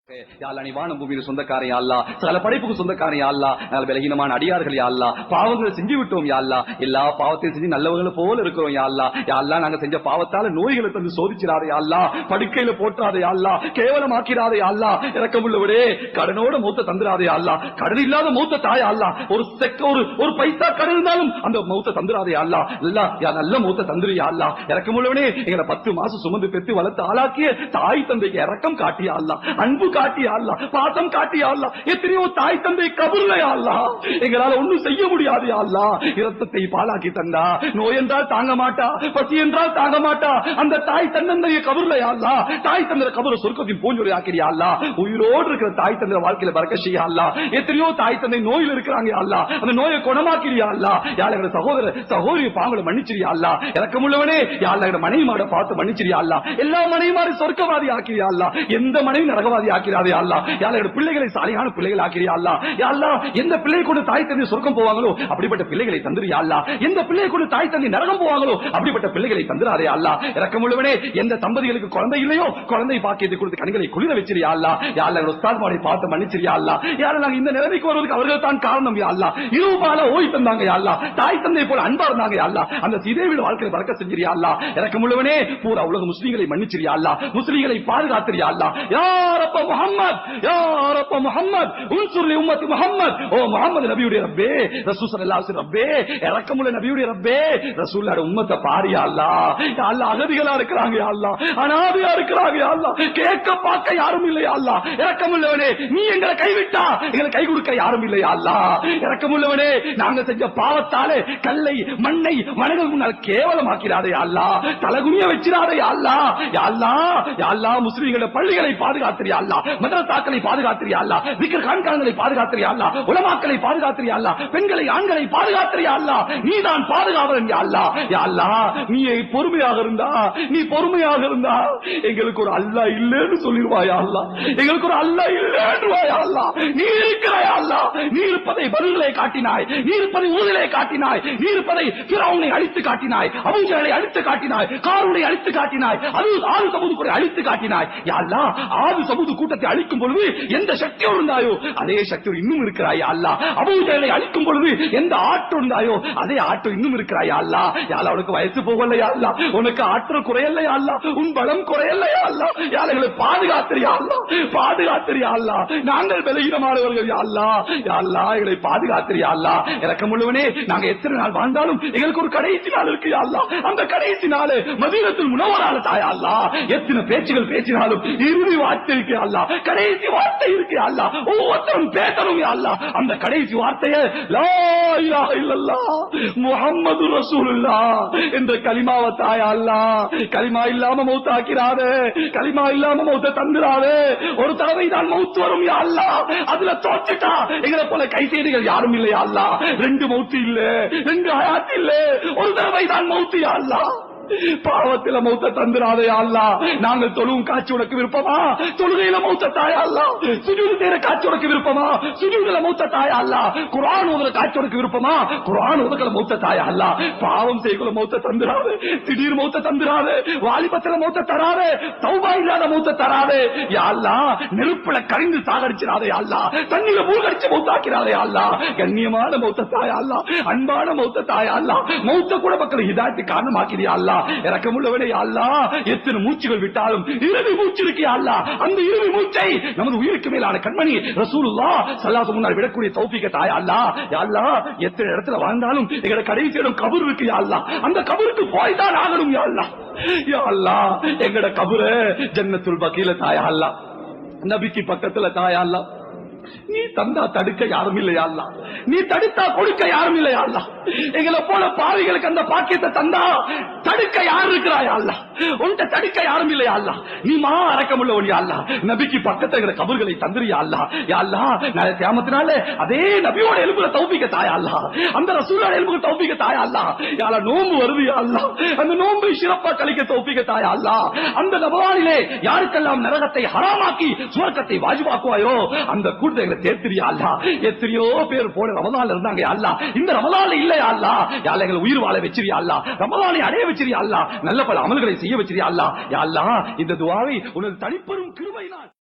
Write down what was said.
நீ வானம் பூமியில் சொந்தக்காரன் அல்லா, சகல படைப்புக்கு சொந்தக்காரன் அல்லா, நல்ல விலகினமான அடியார்கள் அல்லா, பாவங்களை செஞ்சு விட்டோம் அல்லா, எல்லா பாவத்தையும் செஞ்சு நல்லவங்களை போல இருக்கிறோம் அல்லா, நாங்க செஞ்ச பாவத்தால நோய்களை தந்து சோதிச்சிடாதே அல்லா, படுக்கையில போட்டாதே அல்லா, கேவலமாக்கிறாதே அல்லா, இறக்கமுள்ளவரே கடனோட மூத்த தந்துராதே அல்லா, கடன் இல்லாத மூத்த தாய் அல்லா, ஒரு பைசா கடன் இருந்தாலும் அந்த மூத்த தந்துராதே அல்லா, நல்ல மூத்த தந்துரியா அல்லா, இறக்கமுள்ளவனே எங்களை 10 மாசம் சுமந்து பெற்று வளர்த்து ஆளாக்கிய தாய் தந்தைக்கு இறக்கம் காட்டியா அல்லா, அன்பு காட்டியா அல்லா, பாசம் காட்டியா அல்லா, எத்தனையோ தாய் தந்தை கபூர்லையா அல்லா, எங்களால ஒண்ணும் செய்ய முடியாது அல்லா, இரத்தத்தை பாலாக்கி தந்தா, நோய் என்றால் தாங்க மாட்டா, பசி என்றால் தாங்க மாட்டா, அந்த தாய் தந்தைய கபூர்லையா அல்லா, தாய் தந்தை கபூர் சொர்க்கத்தின் பூஞ்சொலி ஆக்கிறியா அல்லா, உயிரோடு இருக்கிற தாய் தந்தை வாழ்க்கையில பறக்க செய்யா அல்லா, எத்தனையோ தாய் தந்தை நோயில் இருக்கிறாங்க அல்லா, அந்த நோயை குணமாக்கிறியா அல்லா, யாழ சகோதர சகோதரி பாவங்களை மன்னிச்சிரியா அல்லா, இறக்கமுள்ளவனே யாழ மனைவி மாட பார்த்து மன்னிச்சிரியா அல்லா, எல்லா மனைவி மாறி சொர்க்கவாதி ஆக்கிறியா அல்லா, எந்த மனைவி நரகவாதி ஆக்கிறாதே அல்லா, யாழ பிள்ளைகளை சாலியான பிள்ளைகள் ஆக்கிறியா அல்லா, யாழ்லா எந்த பிள்ளை கொண்டு தாய் தந்தை சொர்க்கம் போவாங்களோ அப்படிப்பட்ட பிள்ளைகளை தந்துரியா அல்லா, எந்த பிள்ளை கொண்டு தாய் தந்தை நரகம் போவாங்களோ அப்படிப்பட்ட பிள்ளைகளை தந்துராதே அல்லா, இறக்கமுள்ளவனே எந்த தம்பதிகளுக்கு குழந்தை இல்லையோ குழந்தை பாக்கியத்தை கொடுத்து கண்களை குளிர வச்சிரியா அல்லா, யாழ உஸ்தாத் மாரை பார்த்து மன்னிச்சிரியா அல்லா, யாழ நாங்க இந்த நிலைமைக்கு வருவதற்கு அவர்கள் தான் காரணம் யா அல்லா, இருபால ஓய் தந்தாங்க யா அல்லா, தாய் தந்தை போல அன்பா இருந்தாங்க யா அல்லா, அந்த சீதேவின் வாழ்க்கையை பறக்க செஞ்சிரியா அல்லா, இறக்கமுள்ளவனே பூரா உலக முஸ்லிம்களை மன்னிச்சிரியா அல்லா, முஸ்லிம்களை பாதுகாத்திரியா அல்லா, யா ரப்ப முஹம்மத், யா ரப்ப முஹம்மத் உன்சுர் லி உம்மத்தி முஹம்மத், ஓ முஹம்மது நபியுடைய ரப்பே, ரசூல் ஸல்லல்லாஹு அலைஹி ரப்பே, இரக்கமுள்ள நபியுடைய ரப்பே, ரசூலுல்லாஹ் உம்மத்தை பாரியா அல்லா, யா அல்லாஹ் அகதிகளா இருக்கிறாங்க யா அல்லாஹ், அனாதையா இருக்கிறாங்க யா அல்லாஹ், கேட்க பார்க்க யாரும் இல்லையா அல்லாஹ், இரக்கமுள்ளவனே நீ எங்களை கைவிட்டா எங்களை கை கொடுக்க யாரும் இல்லையா அல்லாஹ், இரக்கமுள்ளவனே நாங்க செஞ்ச பாவத்தாலே கல்லை மண்ணை மனங்கள் முன்னால் கேவலமாக்கிறாதே யா அல்லாஹ், தலகுனிய வச்சிராதே யா அல்லாஹ், யா அல்லாஹ், யா அல்லாஹ் முஸ்லிம்களுடைய பள்ளிகளை பாதுகாத்திரியா அல்லாஹ், மதரசாக்களை பாதுகாத்திரியா அல்லாஹ், விக்ர் கான்கான்களை பாதுகாத்திரியா அல்லாஹ், உலமாக்களை பாதுகாத்திரியா அல்லாஹ், பெண்களை ஆண்களை பாதுகாத்திரியா அல்லாஹ், நீதான் பாதுகாவலன் யா அல்லாஹ், யா அல்லாஹ் நீ பொறுமையாக இருந்தா எங்களுக்கு ஒரு அல்லாஹ் இல்லைன்னு சொல்லிடுவாயா அல்லாஹ், எங்களுக்கு ஒரு அல்லாஹ் இல்லைன்றுவாயா அல்லாஹ், நீ இருக்கிறாயா அல்லாஹ், நீ இருப்பதை பதில்களை காட்டினாய், நீ இருப்பதை ஊழலை காட்டினாய், நீ இருப்பதை ஃபிரௌனை அழித்து காட்டினாய், அபூஜஹலை அழித்து காட்டினாய், காரூனை அழித்து காட்டினாய், ஆது சமூக அழித்து காட்டினாய் யா அல்லாஹ், ஆது சமூக கூட்டத்தை அழிக்கும் பொழுது எந்த சக்தியோடு இருந்தாயோ அதே சக்தியோடு இன்னும் இருக்கிறாயா அல்லாஹ், அபூஜஹலை அழிக்கும் பொழுது எந்த ஆற்றல் இருந்தாயோ அதே ஆற்றல் இன்னும் இருக்கிறாயா அல்லாஹ், யா அல்லாஹ் உனக்கு வயசு போகலையா அல்லாஹ், உனக்கு ஆற்றல் குறையலையா அல்லாஹ், உன் பலம் குறையலையா அல்லாஹ், யா எங்களை பாதுகாத்திரியா அல்லாஹ், பாதுகாத்திரியா அல்லாஹ், நாங்கள் பலகீனமானவர்கள் யா அல்லாஹ், யா அல்லாஹ் எங்களை பாதுகாத்திரியா அல்லாஹ், இரக்கமுள்ளவனே நாங்க எத்தனை நாள் வாழ்ந்தாலும் எங்களுக்கு ஒரு கடைசி நாள் இருக்கு யா அல்லாஹ், அந்த கடைசி நாள் மதீனத்துல் முனவ்வரால தாயா அல்லாஹ், எத்தனை பேச்சுகள் பேசினாலும் இறுதி வார்த்தை இருக்கு யா அல்லாஹ், கடைசி வார்த்தை இருக்கு யா அல்லாஹ், ஒவ்வொருத்தரும் பேசணும் யா அல்லாஹ், அந்த கடைசி வார்த்தையை லா இலாஹ இல்லல்லாஹ் முஹம்மது ரசூலுல்லாஹ் என்ற கலிமாவை தாயா அல்லாஹ், கலிமா இல்லாம மௌத்தாக்கிறாதே, கலிமா இல்லாம மௌத்த தந்துராதே, ஒரு தடவை தான் மௌத் வரும் யா அல்லாஹ், அதுல தோற்றுட்டா எங்களை போல கைசேடிகள் யாரும் இல்லையா அல்லாஹ், 2 மௌத்து இல்ல 2 ஹயாத் இல்ல, ஒரு தடவை தான் மௌத்து யா அல்லாஹ், பாவத்தில மௌத்த தந்துராதே அல்லாஹ், நாங்கள் தொழுவும் காட்சி உனக்கு விருப்பமா, தொழுகையில மௌத்த தாயா அல்லாஹ், சுஜூது செய்யற காட்சி உனக்கு விருப்பமா, சுஜூதுல மௌத்த தாயா அல்லாஹ், குர்ஆன் ஓதுற காட்சி உனக்கு விருப்பமா, குர்ஆன் ஓதுற மௌத்த தாயா அல்லாஹ், பாவம் செய்யக்குள்ள மௌத்த தந்துராதே, திடீர் மௌத்த தந்துராதே, வாலிபத்தில மௌத்த தராதே, தௌபா இல்லாத மௌத்த தராதே யா அல்லாஹ், நெருப்புல கரிந்து சாகடிச்சிராதே அல்லாஹ், தண்ணில மூழ்கடிச்சு மௌத்தாக்கிறாதே அல்லாஹ், கண்ணியமான மௌத்த தாயா அல்லாஹ், அன்பான மௌத்த தாயா அல்லாஹ், மௌத்த கூட மக்கள் ஹிதாயத்து காரணமாக்கிறியா அல்லாஹ், இரக்கமுள்ளவனே யா அல்லாஹ், எத்தனை மூச்சுகள் விட்டாலும் இறுதி மூச்சு இருக்கு யா அல்லாஹ், அந்த இறுதி மூச்சை நமது உயிருக்கு மேலான கண்மணி ரசூலுல்லாஹ் ஸல்லல்லாஹு அலைஹி வஸல்லம் விடக்கூடிய தௌஃபீக தாயா அல்லாஹ், யா அல்லாஹ் எத்தனை இடத்துல வாழ்ந்தாலும் எங்கட கடைசி இடம் கபர் இருக்கு யா அல்லாஹ், அந்த கபருக்கு போய் தான் ஆகணும் யா அல்லாஹ், யா அல்லாஹ் எங்கட கபர ஜன்னத்துல் பகீல தாயா அல்லாஹ், நபிக்கு பக்கத்துல தாயா அல்லாஹ், நீ தந்தா தடுக்க யாரும் இல்லையா அல்லாஹ், நீ தடுத்தா கொடுக்க யாரும் இல்லையா அல்லாஹ், எங்களை போல பாவிகளுக்கு அந்த பாக்கியத்தை தந்தா தடுக்க யார் இருக்கிறாயா அல்லாஹ், உன்கிட்ட தடுக்க யாரும் இல்லையா அல்லாஹ், நீ அரக்கமுள்ளவன் யா அல்லாஹ், நபிக்கு பக்கத்துல கபர்களை தந்துரியா அல்லாஹ், யா அல்லாஹ் நாளை கியாமத்தினால அதே நபியோட எலும்புல தௌஃபீக தாயா அல்லாஹ், அந்த ரசூலோட எலும்புல தௌஃபீக தாயா அல்லாஹ், யா அல்லாஹ் நோன்பு வருது யா அல்லாஹ், அந்த நோன்பை சிறப்பா கழிக்க தௌஃபீக தாயா அல்லாஹ், அந்த ரமலானிலே யாருக்கெல்லாம் நரகத்தை ஹராமாக்கி சுவர்க்கத்தை வாஜிபாக்குவாயோ அந்த கூட்டத்தை சேர்த்திரியா அல்லாஹ், எத்தனையோ பேர் போன ரமலான்ல இருந்தாங்க யா அல்லாஹ், இந்த ரமலான்ல இல்லையா அல்லாஹ், யா அல்லாஹ் எங்களை உயிர் வாழ வச்சிரியா அல்லாஹ், ரமலானை அடைய வச்சிரியா அல்லாஹ், நல்ல பல அமல்களை செய்ய வச்சிரியா அல்லாஹ், யா அல்லாஹ் இந்த துஆவை உனது தனிப்பெரும் கிருபையினால்